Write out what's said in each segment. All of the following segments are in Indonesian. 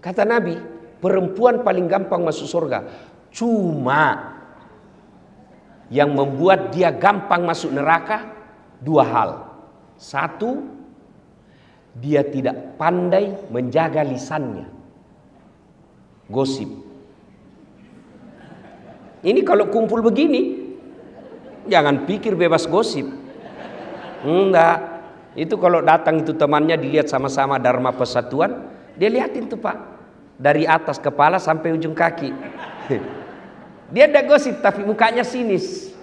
Kata Nabi, perempuan paling gampang masuk surga. Cuma yang membuat dia gampang masuk neraka dua hal. Satu, dia tidak pandai menjaga lisannya. Gosip. Ini kalau kumpul begini, jangan pikir bebas gosip. Enggak. Itu kalau datang itu temannya dilihat sama-sama Dharma Persatuan, dia liatin tuh Pak. Dari atas kepala sampai ujung kaki. Dia ada gosip tapi mukanya sinis.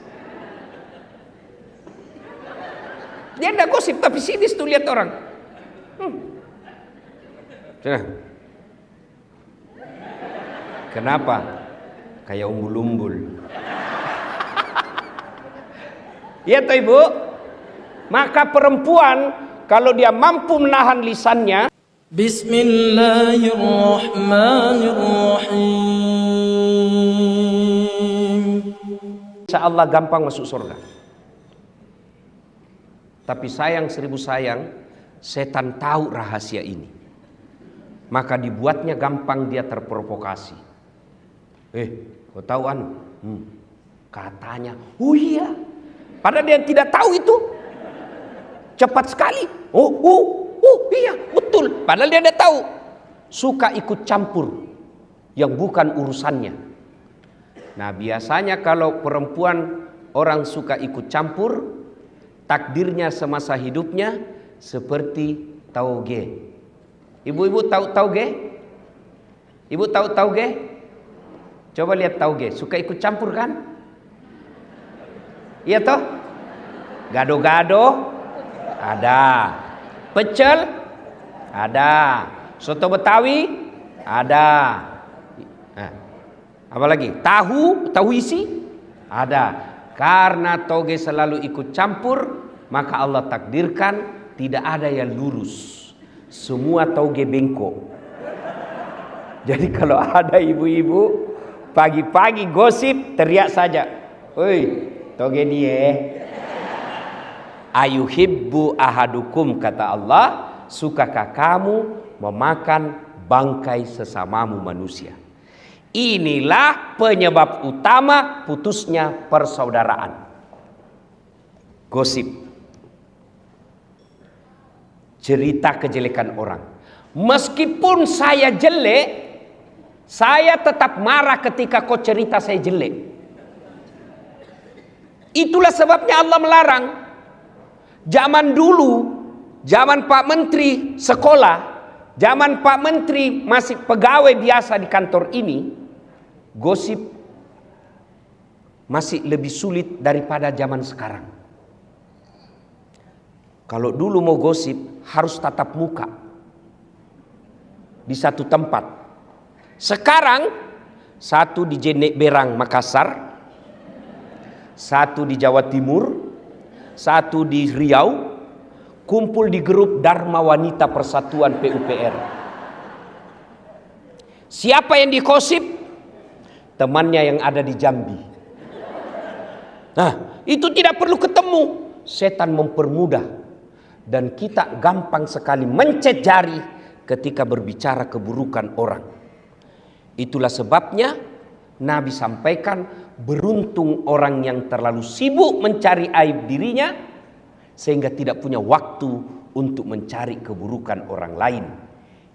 Dia ada gosip tapi sinis tuh lihat orang. Kenapa? Kayak umbul-umbul. Ya toh Ibu? Maka perempuan kalau dia mampu menahan lisannya, Bismillahirrahmanirrahim, insya Allah gampang masuk surga. Tapi sayang seribu sayang, setan tahu rahasia ini. Maka dibuatnya gampang dia terprovokasi. Kau tahu anu? Katanya, oh iya. Padahal dia tidak tahu itu. Cepat sekali. Iya betul. Padahal dia tidak tahu. Suka ikut campur yang bukan urusannya. Nah biasanya kalau perempuan orang suka ikut campur, takdirnya semasa hidupnya seperti tauge. Ibu-ibu tahu tauge? Ibu tahu tauge? Coba lihat tauge. Suka ikut campur kan? Iya toh? Gado-gado ada. Pecel ada. Soto Betawi ada. Nah, apa lagi? Tahu isi ada. Karena toge selalu ikut campur, maka Allah takdirkan tidak ada yang lurus. Semua toge bengkok. Jadi kalau ada ibu-ibu pagi-pagi gosip, teriak saja, "Oi, toge dia." Ayuhibbu ahadukum, kata Allah, sukakah kamu memakan bangkai sesamamu manusia? Inilah penyebab utama putusnya persaudaraan. Gosip. Cerita kejelekan orang. Meskipun saya jelek, saya tetap marah ketika kau cerita saya jelek. Itulah sebabnya Allah melarang. Zaman dulu, zaman Pak Menteri sekolah, zaman Pak Menteri masih pegawai biasa di kantor ini, gosip masih lebih sulit daripada zaman sekarang. Kalau dulu mau gosip harus tatap muka di satu tempat. Sekarang satu di Jenek Berang Makassar, satu di Jawa Timur, satu di Riau, kumpul di grup Dharma Wanita Persatuan PUPR. Siapa yang dikosip? Temannya yang ada di Jambi. Nah, itu tidak perlu ketemu. Setan mempermudah. Dan kita gampang sekali mencet jari ketika berbicara keburukan orang. Itulah sebabnya Nabi sampaikan, beruntung orang yang terlalu sibuk mencari aib dirinya sehingga tidak punya waktu untuk mencari keburukan orang lain.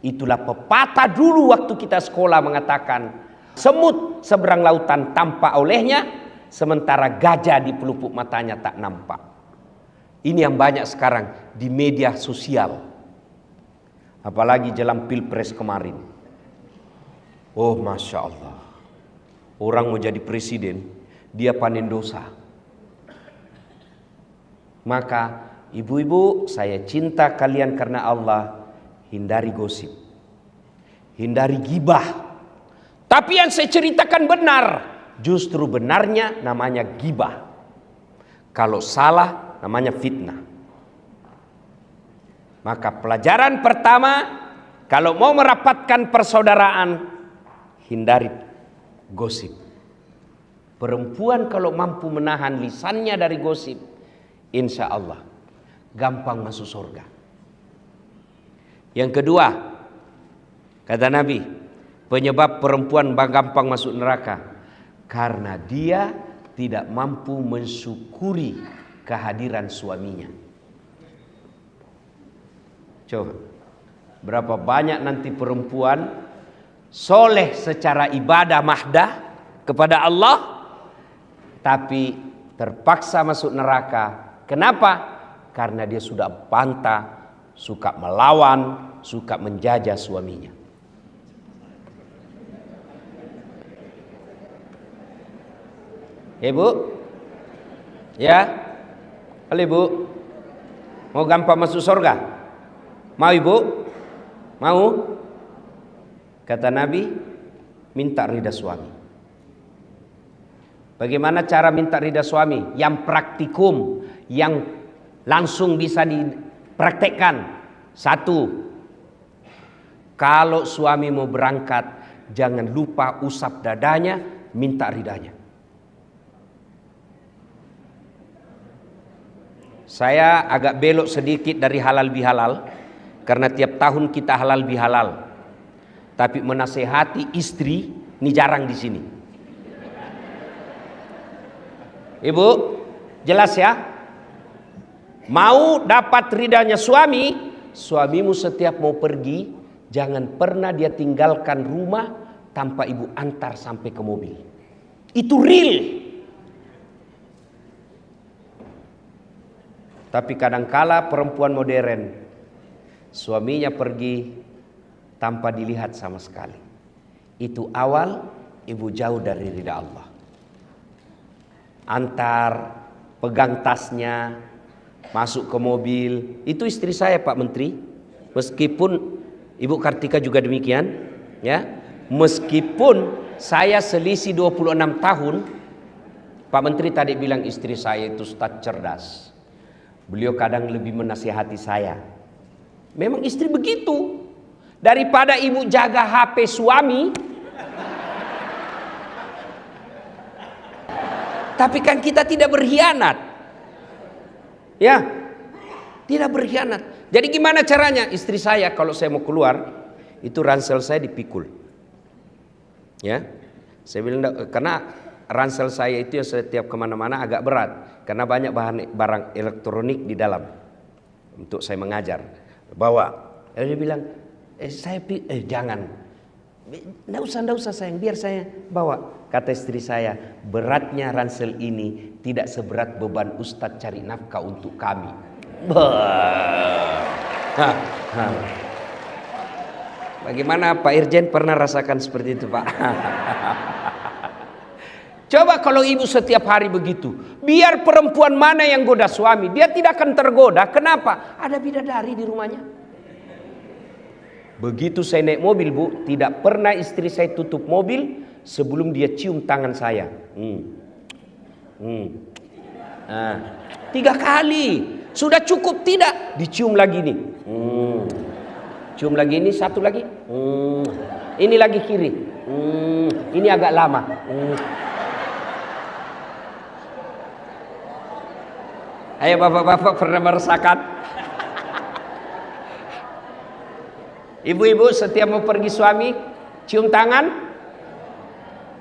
Itulah pepatah dulu waktu kita sekolah mengatakan, semut seberang lautan tampak olehnya, sementara gajah di pelupuk matanya tak nampak. Ini yang banyak sekarang di media sosial. Apalagi jelang Pilpres kemarin. Oh Masya Allah. Orang mau jadi presiden, dia panen dosa. Maka ibu-ibu, saya cinta kalian karena Allah, hindari gosip. Hindari gibah. Tapi yang saya ceritakan benar. Justru benarnya namanya gibah. Kalau salah namanya fitnah. Maka pelajaran pertama, kalau mau merapatkan persaudaraan, hindari gosip. Perempuan kalau mampu menahan lisannya dari gosip, insya Allah gampang masuk surga. Yang kedua, kata Nabi, Penyebab perempuan gampang masuk neraka karena dia tidak mampu mensyukuri kehadiran suaminya. Coba, berapa banyak nanti perempuan soleh secara ibadah mahdah kepada Allah, tapi terpaksa masuk neraka. Kenapa? Karena dia sudah bantah, suka melawan, suka menjajah suaminya. Ibu, ya, halo ibu, mau gampang masuk surga? Mau ibu? Mau? Kata Nabi, minta ridha suami. Bagaimana cara minta ridha suami? Yang praktikum, yang langsung bisa dipraktekkan. Satu, kalau suami mau berangkat, jangan lupa usap dadanya, minta ridhanya. Saya agak belok sedikit dari halal bihalal, karena tiap tahun kita halal bihalal. Tapi menasehati istri ini jarang di sini. Ibu, jelas ya? Mau dapat ridhanya suami, suamimu setiap mau pergi, jangan pernah dia tinggalkan rumah tanpa ibu antar sampai ke mobil. Itu real. Tapi kadangkala perempuan modern, suaminya pergi tanpa dilihat sama sekali. Itu awal ibu jauh dari ridha Allah. Antar, pegang tasnya, masuk ke mobil. Itu istri saya Pak Menteri. Meskipun Ibu Kartika juga demikian, ya. Meskipun saya selisih 26 tahun, Pak Menteri tadi bilang istri saya itu ustaz cerdas. Beliau kadang lebih menasihati saya. Memang istri begitu. Daripada ibu jaga HP suami, tapi kan kita tidak berkhianat. Ya, tidak berkhianat. Jadi gimana caranya? Istri saya kalau saya mau keluar, itu ransel saya dipikul. Ya, saya bilang karena ransel saya itu ya setiap kemana-mana agak berat, karena banyak barang elektronik di dalam untuk saya mengajar. Bawa. Lalu dia bilang, jangan. Nggak usah sayang, biar saya bawa. Kata istri saya, beratnya ransel ini tidak seberat beban ustadz cari nafkah untuk kami. Bagaimana Pak Irjen pernah rasakan seperti itu Pak? Coba kalau ibu setiap hari begitu, biar perempuan mana yang goda suami, dia tidak akan tergoda. Kenapa? Ada bidadari di rumahnya. Begitu saya naik mobil Bu, tidak pernah istri saya tutup mobil sebelum dia cium tangan saya. 3 kali. Sudah cukup tidak? Dicium lagi nih. Cium lagi ini, satu lagi. Ini lagi kiri. Ini agak lama. Ayo bapak-bapak pernah merasakan? Ibu-ibu setiap mau pergi suami cium tangan.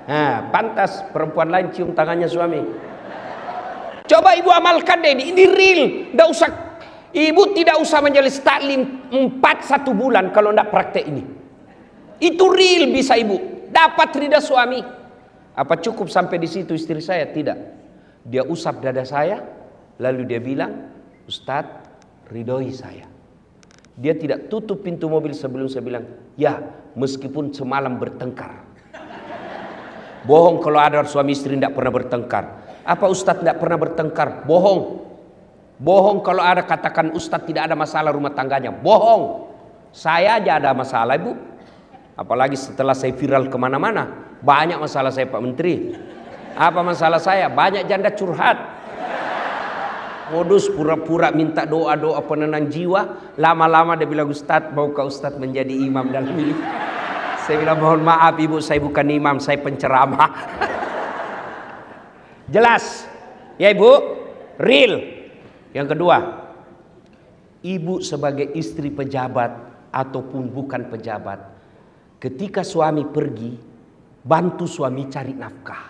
Nah, pantas perempuan lain cium tangannya suami. Coba ibu amalkan deh, ini real. Nggak usah, ibu tidak usah menjelis taklim 1 bulan kalau nggak praktek ini. Itu real bisa ibu dapat ridha suami. Apa cukup sampai di situ istri saya? Tidak. Dia usap dada saya, lalu dia bilang, Ustadz, ridhoi saya. Dia tidak tutup pintu mobil sebelum saya bilang, ya meskipun semalam bertengkar. Bohong kalau ada suami istri tidak pernah bertengkar. Apa Ustadz tidak pernah bertengkar? Bohong. Bohong kalau ada katakan Ustadz tidak ada masalah rumah tangganya. Bohong. Saya aja ada masalah ibu. Apalagi setelah saya viral kemana-mana. Banyak masalah saya Pak Menteri. Apa masalah saya? Banyak janda curhat. Modus pura-pura minta doa-doa penenang jiwa. Lama-lama dia bilang, Ustadz maukah Ustadz menjadi imam dalam ini? Saya bilang mohon maaf ibu, saya bukan imam, saya penceramah. Jelas ya ibu, real. Yang kedua, ibu sebagai istri pejabat ataupun bukan pejabat, ketika suami pergi, bantu suami cari nafkah.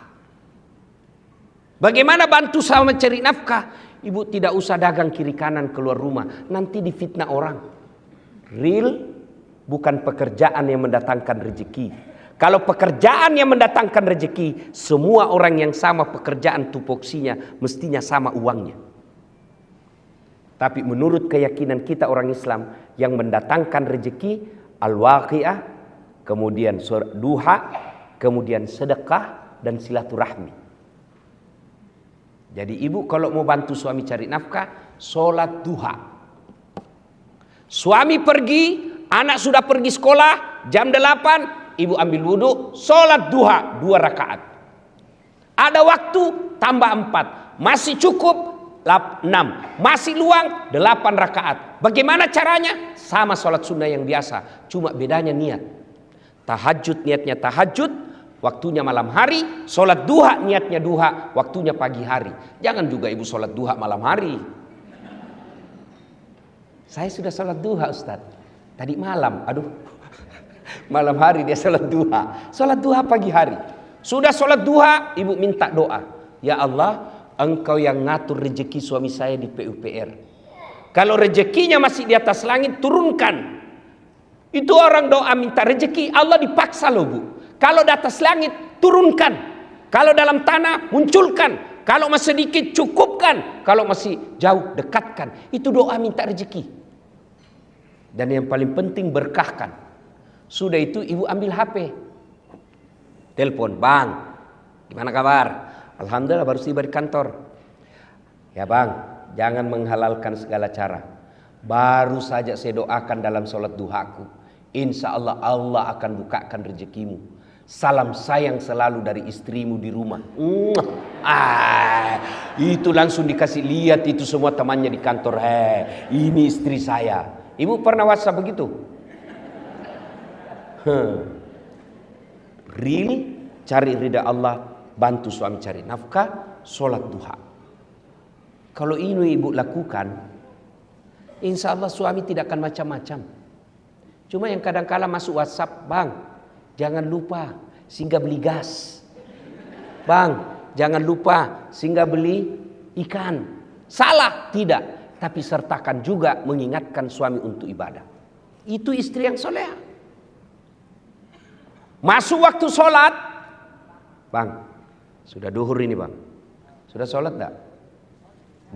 Bagaimana bantu suami cari nafkah? Ibu tidak usah dagang kiri kanan keluar rumah, nanti difitnah orang. Real bukan pekerjaan yang mendatangkan rezeki. Kalau pekerjaan yang mendatangkan rezeki, semua orang yang sama pekerjaan tupoksinya mestinya sama uangnya. Tapi menurut keyakinan kita orang Islam, yang mendatangkan rezeki al-waqi'ah, kemudian duha, kemudian sedekah dan silaturahmi. Jadi ibu kalau mau bantu suami cari nafkah, sholat duha. Suami pergi, anak sudah pergi sekolah, jam 8, ibu ambil wudhu, sholat duha 2 rakaat. Ada waktu, tambah 4. Masih cukup, 6. Masih luang, 8 rakaat. Bagaimana caranya? Sama sholat sunnah yang biasa, cuma bedanya niat. Tahajud niatnya tahajud, waktunya malam hari. Sholat duha niatnya duha, waktunya pagi hari. Jangan juga ibu sholat duha malam hari. Saya sudah sholat duha Ustaz, tadi malam. Aduh, malam hari dia sholat duha. Sholat duha pagi hari. Sudah sholat duha, ibu minta doa. Ya Allah, Engkau yang ngatur rezeki suami saya di PUPR. Kalau rezekinya masih di atas langit, turunkan. Itu orang doa minta rezeki, Allah dipaksa loh bu. Kalau di atas langit, turunkan. Kalau dalam tanah, munculkan. Kalau masih sedikit, cukupkan. Kalau masih jauh, dekatkan. Itu doa minta rezeki. Dan yang paling penting, berkahkan. Sudah itu, ibu ambil HP. Telepon, bang, gimana kabar? Alhamdulillah baru tiba di kantor. Ya bang, jangan menghalalkan segala cara. Baru saja saya doakan dalam sholat duhaku. Insya Allah, Allah akan bukakan rezekimu. Salam sayang selalu dari istrimu di rumah. Itu langsung dikasih lihat itu semua temannya di kantor. Ini istri saya. Ibu pernah WhatsApp begitu? Real, cari ridha Allah, bantu suami cari nafkah, sholat duha. Kalau ini ibu lakukan, insya Allah suami tidak akan macam-macam. Cuma yang kadang-kala masuk WhatsApp, bang, jangan lupa singgah beli gas. Bang, jangan lupa singgah beli ikan. Salah? Tidak. Tapi sertakan juga mengingatkan suami untuk ibadah. Itu istri yang soleh. Masuk waktu sholat. Bang, sudah duhur ini bang. Sudah sholat enggak?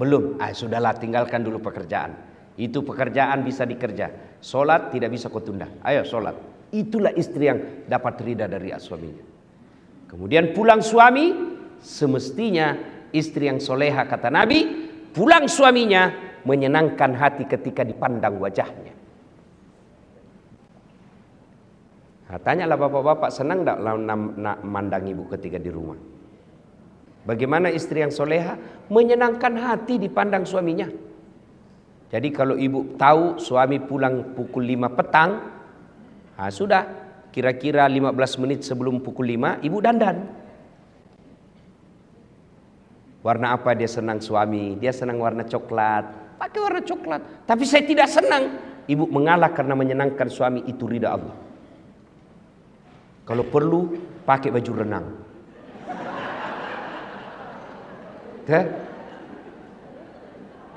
Belum. Sudahlah, tinggalkan dulu pekerjaan. Itu pekerjaan bisa dikerja. Sholat tidak bisa kau tunda. Ayo sholat. Itulah istri yang dapat ridha dari suaminya. Kemudian pulang suami, semestinya istri yang soleha kata Nabi, pulang suaminya menyenangkan hati ketika dipandang wajahnya. Nah, tanyalah bapak-bapak, senang tidak mandang ibu ketika di rumah? Bagaimana istri yang soleha menyenangkan hati dipandang suaminya? Jadi kalau ibu tahu suami pulang pukul 5 petang, sudah kira-kira 15 menit sebelum pukul 5 ibu dandan. Warna apa dia senang suami? Dia senang warna coklat. Pakai warna coklat. Tapi saya tidak senang. Ibu mengalah karena menyenangkan suami, itu ridha Allah. Kalau perlu pakai baju renang.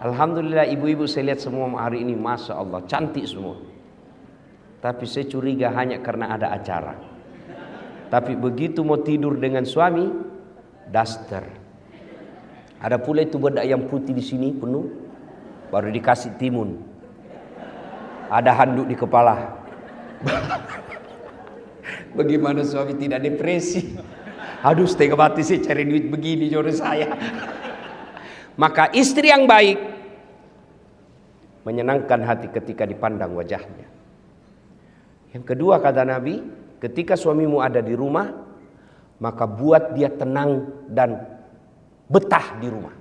Alhamdulillah ibu-ibu saya lihat semua hari ini, masya Allah, cantik semua. Tapi saya curiga hanya karena ada acara. Tapi begitu mau tidur dengan suami, daster. Ada pula itu bedak yang putih di sini penuh, baru dikasih timun. Ada handuk di kepala. Bagaimana suami tidak depresi? Aduh, setengah mati saya cari duit begini jodoh saya. Maka istri yang baik menyenangkan hati ketika dipandang wajahnya. Yang kedua kata Nabi, ketika suamimu ada di rumah, maka buat dia tenang dan betah di rumah.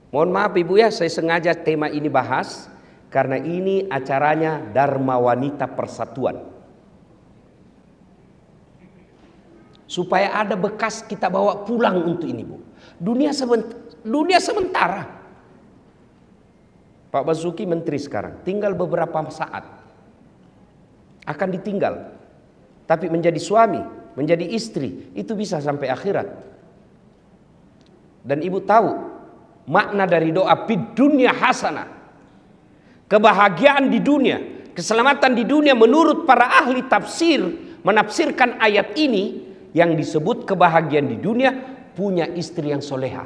Mohon maaf ibu ya, saya sengaja tema ini bahas karena ini acaranya Dharma Wanita Persatuan. Supaya ada bekas kita bawa pulang untuk ini bu. Dunia sementara. Pak Basuki menteri sekarang, tinggal beberapa saat. akan ditinggal. Tapi menjadi suami, menjadi istri, itu bisa sampai akhirat. Dan ibu tahu makna dari doa fid dunya hasanah. Kebahagiaan di dunia, keselamatan di dunia menurut para ahli tafsir menafsirkan ayat ini, yang disebut kebahagiaan di dunia punya istri yang soleha.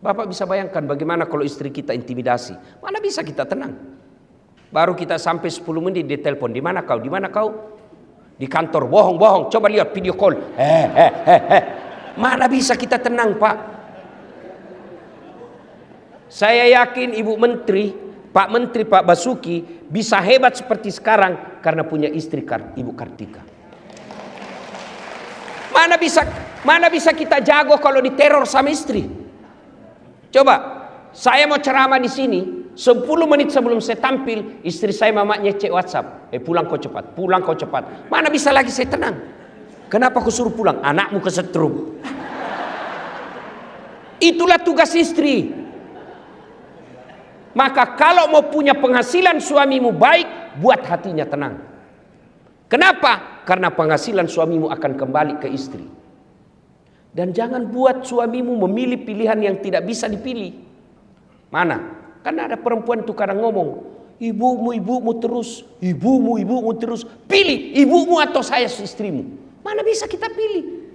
Bapak bisa bayangkan bagaimana kalau istri kita intimidasi, mana bisa kita tenang? Baru kita sampai 10 menit di telepon, di mana kau? Di mana kau? Di kantor, bohong, coba lihat video call. Mana bisa kita tenang, Pak? Saya yakin Ibu Menteri, Pak Menteri, Pak Basuki bisa hebat seperti sekarang karena punya istri Ibu Kartika. Mana bisa kita jago kalau diteror sama istri? Coba, saya mau ceramah di sini, 10 menit sebelum saya tampil, istri saya mamanya cek WhatsApp, pulang kau cepat, pulang kau cepat. Mana bisa lagi saya tenang? Kenapa kau suruh pulang? Anakmu kesetrum. Itulah tugas istri. Maka kalau mau punya penghasilan suamimu baik, buat hatinya tenang. Kenapa? Karena penghasilan suamimu akan kembali ke istri. Dan jangan buat suamimu memilih pilihan yang tidak bisa dipilih. Mana? Karena ada perempuan itu kadang ngomong, ibumu terus, ibumu terus. Pilih ibumu atau saya istrimu. Mana bisa kita pilih?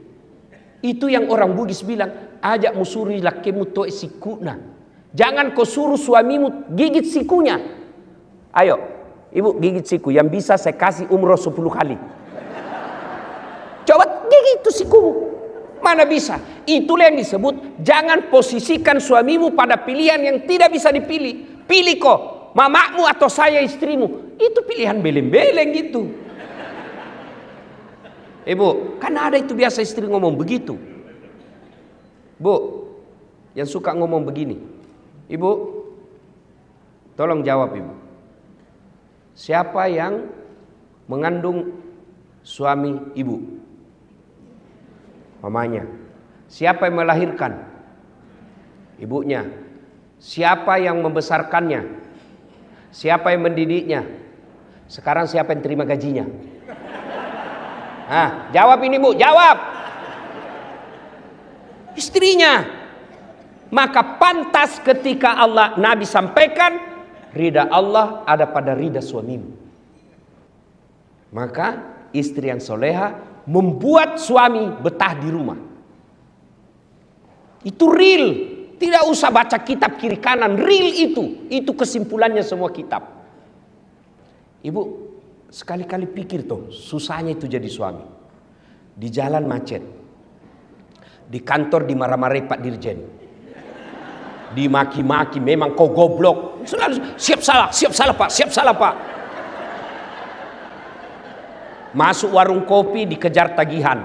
Itu yang orang Bugis bilang, ajak musuri lakemu toe sikuna. Jangan kau suruh suamimu gigit sikunya. Ayo, ibu gigit siku. Yang bisa saya kasih umroh 10 kali. Coba gigit itu sikumu. Mana bisa? Itulah yang disebut jangan posisikan suamimu pada pilihan yang tidak bisa dipilih. Pilih kok, mamamu atau saya istrimu. Itu pilihan beleng-beleng gitu. Ibu, kan ada itu biasa istri ngomong begitu. Bu, yang suka ngomong begini. Ibu, tolong jawab ibu. Siapa yang mengandung suami ibu? Mamanya. Siapa yang melahirkan? Ibunya. Siapa yang membesarkannya? Siapa yang mendidiknya? Sekarang siapa yang terima gajinya? Jawab ini bu, jawab. Istrinya. Maka pantas ketika Nabi sampaikan, ridha Allah ada pada ridha suamimu. Maka istri yang soleha membuat suami betah di rumah. Itu real. Tidak usah baca kitab kiri kanan. Real itu. Itu kesimpulannya semua kitab. Ibu, sekali-kali pikir tuh, susahnya itu jadi suami. Di jalan macet. Di kantor dimarah-marahi Pak Dirjen. Dimaki-maki, memang kau goblok. Selalu siap salah Pak. Masuk warung kopi dikejar tagihan.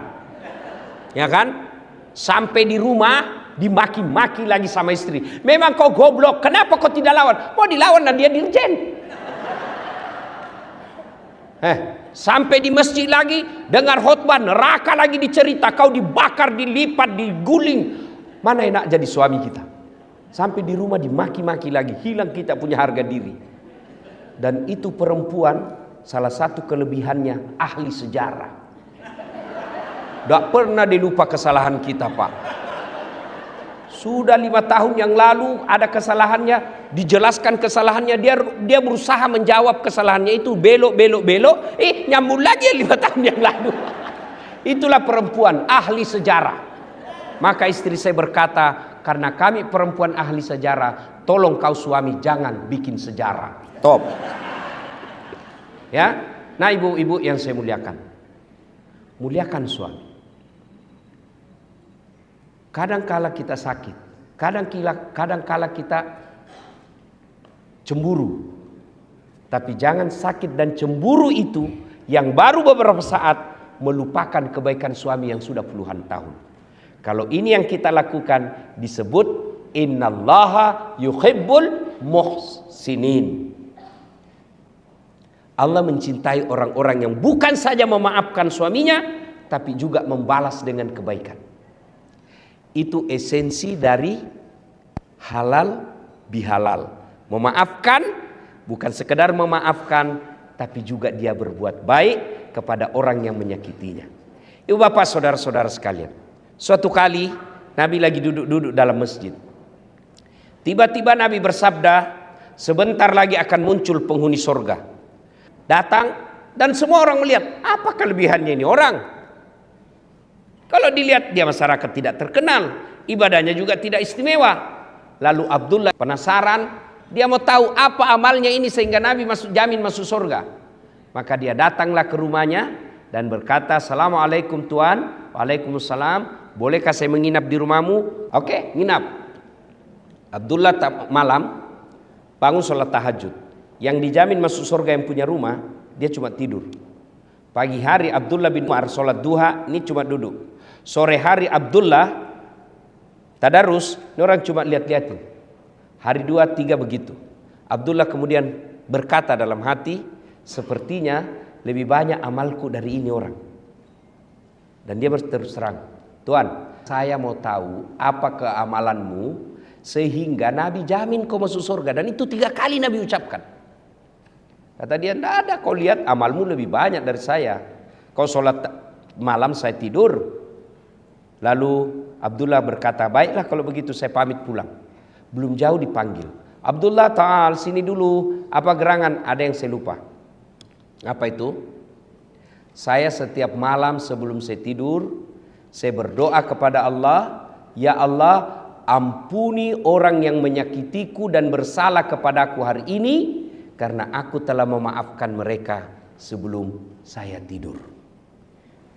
Ya kan? Sampai di rumah dimaki-maki lagi sama istri. Memang kau goblok, kenapa kau tidak lawan? Mau dilawan dan dia dirjen. Sampai di masjid lagi dengar khotbah, neraka lagi dicerita, kau dibakar, dilipat, diguling. Mana enak jadi suami kita? Sampai di rumah dimaki-maki lagi, hilang kita punya harga diri. Dan itu perempuan salah satu kelebihannya ahli sejarah. Tidak pernah dilupa kesalahan kita, Pak. Sudah 5 tahun yang lalu ada kesalahannya, dijelaskan kesalahannya, dia berusaha menjawab kesalahannya itu, belok, nyambung lagi 5 tahun yang lalu. Itulah perempuan ahli sejarah. Maka istri saya berkata, karena kami perempuan ahli sejarah, tolong kau suami jangan bikin sejarah. Top. Ya, nah ibu-ibu yang saya muliakan, muliakan suami. Kadangkala kita sakit, kadangkala kita cemburu. Tapi jangan sakit dan cemburu itu yang baru beberapa saat melupakan kebaikan suami yang sudah puluhan tahun. Kalau ini yang kita lakukan disebut innallaha yuhibbul muhsinin. Allah mencintai orang-orang yang bukan saja memaafkan suaminya, tapi juga membalas dengan kebaikan. Itu esensi dari halal bihalal. Memaafkan bukan sekedar memaafkan, tapi juga dia berbuat baik kepada orang yang menyakitinya. Ibu bapak saudara-saudara sekalian, suatu kali Nabi lagi duduk-duduk dalam masjid. Tiba-tiba Nabi bersabda, sebentar lagi akan muncul penghuni surga. Datang dan semua orang melihat, apa kelebihannya ini orang? Kalau dilihat dia masyarakat tidak terkenal, ibadahnya juga tidak istimewa. Lalu Abdullah penasaran, dia mau tahu apa amalnya ini sehingga Nabi jamin masuk surga. Maka dia datanglah ke rumahnya dan berkata, Assalamualaikum Tuan. Waalaikumsalam. Bolehkah saya menginap di rumahmu? Oke, nginap. Abdullah malam bangun sholat tahajud. Yang dijamin masuk surga yang punya rumah, dia cuma tidur. Pagi hari Abdullah bin Umar sholat duha, ini cuma duduk. Sore hari Abdullah tadarus, ini orang cuma lihat-lihatin. Hari 2, 3 begitu. Abdullah kemudian berkata dalam hati, sepertinya lebih banyak amalku dari ini orang. Dan dia terus terang, Tuan, saya mau tahu apa keamalanmu sehingga Nabi jamin kau masuk surga. Dan itu 3 kali Nabi ucapkan. Kata dia, tidak ada, kau lihat amalmu lebih banyak dari saya. Kau sholat malam, saya tidur. Lalu Abdullah berkata, baiklah kalau begitu saya pamit pulang. Belum jauh dipanggil, Abdullah ta'al sini dulu, apa gerangan? Ada yang saya lupa. Apa itu? Saya setiap malam sebelum saya tidur, saya berdoa kepada Allah, ya Allah, ampuni orang yang menyakitiku dan bersalah kepadaku hari ini, karena aku telah memaafkan mereka sebelum saya tidur.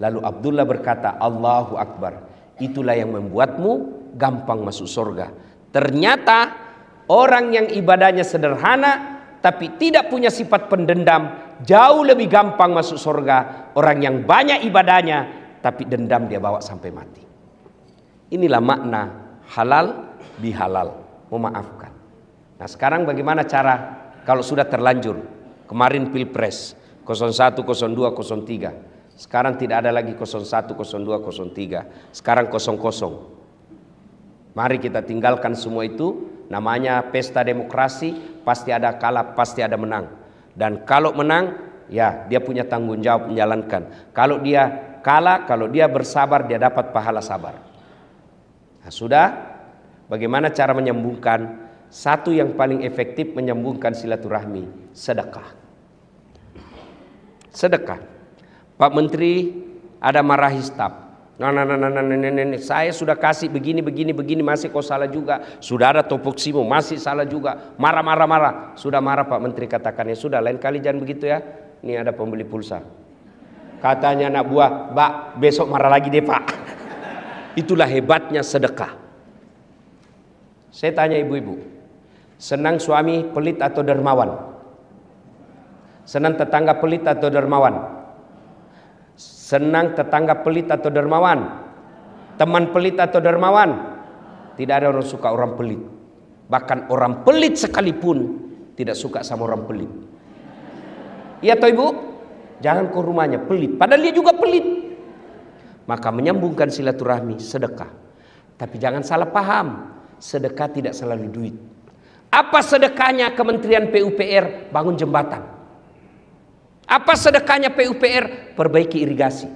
Lalu Abdullah berkata, Allahu Akbar, itulah yang membuatmu gampang masuk surga. Ternyata orang yang ibadahnya sederhana tapi tidak punya sifat pendendam jauh lebih gampang masuk surga. Orang yang banyak ibadahnya tapi dendam dia bawa sampai mati. Inilah makna halal bihalal, memaafkan. Nah sekarang bagaimana cara kalau sudah terlanjur? Kemarin Pilpres 01, 02, 03. Sekarang tidak ada lagi 01, 02, 03. Sekarang 00. Mari kita tinggalkan semua itu. Namanya pesta demokrasi, pasti ada kalah, pasti ada menang. Dan kalau menang, ya dia punya tanggung jawab menjalankan. Kalau dia kalah, kalau dia bersabar, dia dapat pahala sabar. Nah, sudah, bagaimana cara menyambungkan? Satu yang paling efektif menyambungkan silaturahmi, sedekah. Sedekah. Pak Menteri ada marahi staf. Nah, saya sudah kasih begini masih kau salah juga. Sudah ada topoksimu masih salah juga. Marah. Sudah marah Pak Menteri katakan, ya sudah lain kali jangan begitu ya. Ini ada pembeli pulsa. Katanya anak buah, Mbak besok marah lagi deh Pak. Itulah hebatnya sedekah. Saya tanya ibu-ibu, senang suami pelit atau dermawan? Senang tetangga pelit atau dermawan? Senang tetangga pelit atau dermawan? Teman pelit atau dermawan? Tidak ada orang suka orang pelit. Bahkan orang pelit sekalipun tidak suka sama orang pelit. Iya toh ibu? Jangan ke rumahnya pelit, padahal dia juga pelit. Maka menyambungkan silaturahmi, sedekah. Tapi jangan salah paham, sedekah tidak selalu duit. Apa sedekahnya Kementerian PUPR? Bangun jembatan. Apa sedekahnya PUPR? Perbaiki irigasi.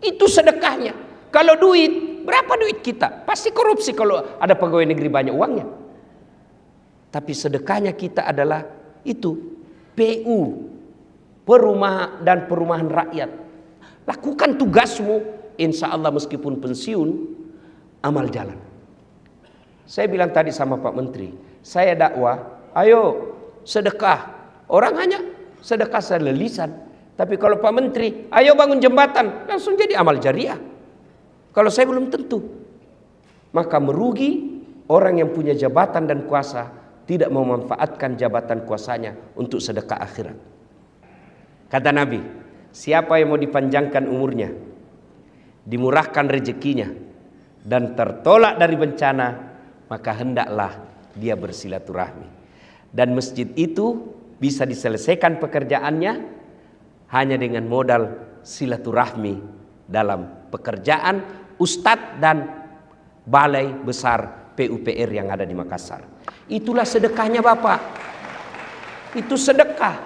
Itu sedekahnya. Kalau duit, berapa duit kita? Pasti korupsi kalau ada pegawai negeri banyak uangnya. Tapi sedekahnya kita adalah itu, PU, perumahan rakyat. Lakukan tugasmu, insya Allah meskipun pensiun, amal jalan. Saya bilang tadi sama Pak Menteri, saya dakwah, ayo sedekah. Orang hanya sedekah selelisan. Tapi kalau Pak Menteri, ayo bangun jembatan, langsung jadi amal jariah. Kalau saya belum tentu. Maka merugi orang yang punya jabatan dan kuasa tidak memanfaatkan jabatan kuasanya untuk sedekah akhirat. Kata Nabi, siapa yang mau dipanjangkan umurnya, dimurahkan rezekinya, dan tertolak dari bencana, maka hendaklah dia bersilaturahmi. Dan masjid itu bisa diselesaikan pekerjaannya hanya dengan modal silaturahmi dalam pekerjaan ustadz dan balai besar PUPR yang ada di Makassar. Itulah sedekahnya Bapak. Itu sedekah.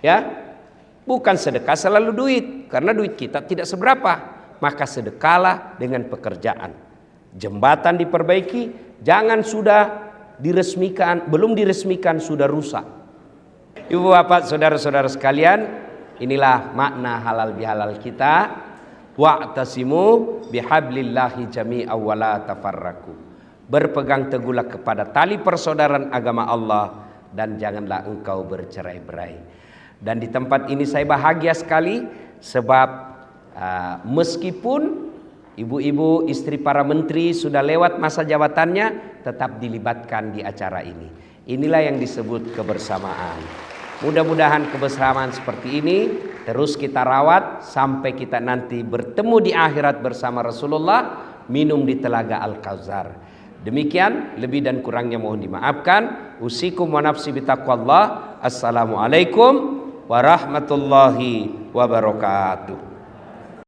Ya. Bukan sedekah selalu duit, karena duit kita tidak seberapa. Maka sedekahlah dengan pekerjaan. Jembatan diperbaiki, jangan sudah diresmikan, belum diresmikan sudah rusak. Ibu bapak saudara-saudara sekalian, inilah makna halal bihalal kita. Wa'tasimu bihablillahi jami'a wa la tafarraku. Berpegang teguhlah kepada tali persaudaraan agama Allah dan janganlah engkau bercerai-berai. Dan di tempat ini saya bahagia sekali sebab meskipun ibu-ibu istri para menteri sudah lewat masa jabatannya, tetap dilibatkan di acara ini. Inilah yang disebut kebersamaan. Mudah-mudahan kebersamaan seperti ini terus kita rawat sampai kita nanti bertemu di akhirat bersama Rasulullah, minum di telaga Al-Kautsar. Demikian, lebih dan kurangnya mohon dimaafkan. Usikum wa nafsi bitaqwallah. Assalamualaikum warahmatullahi wabarakatuh.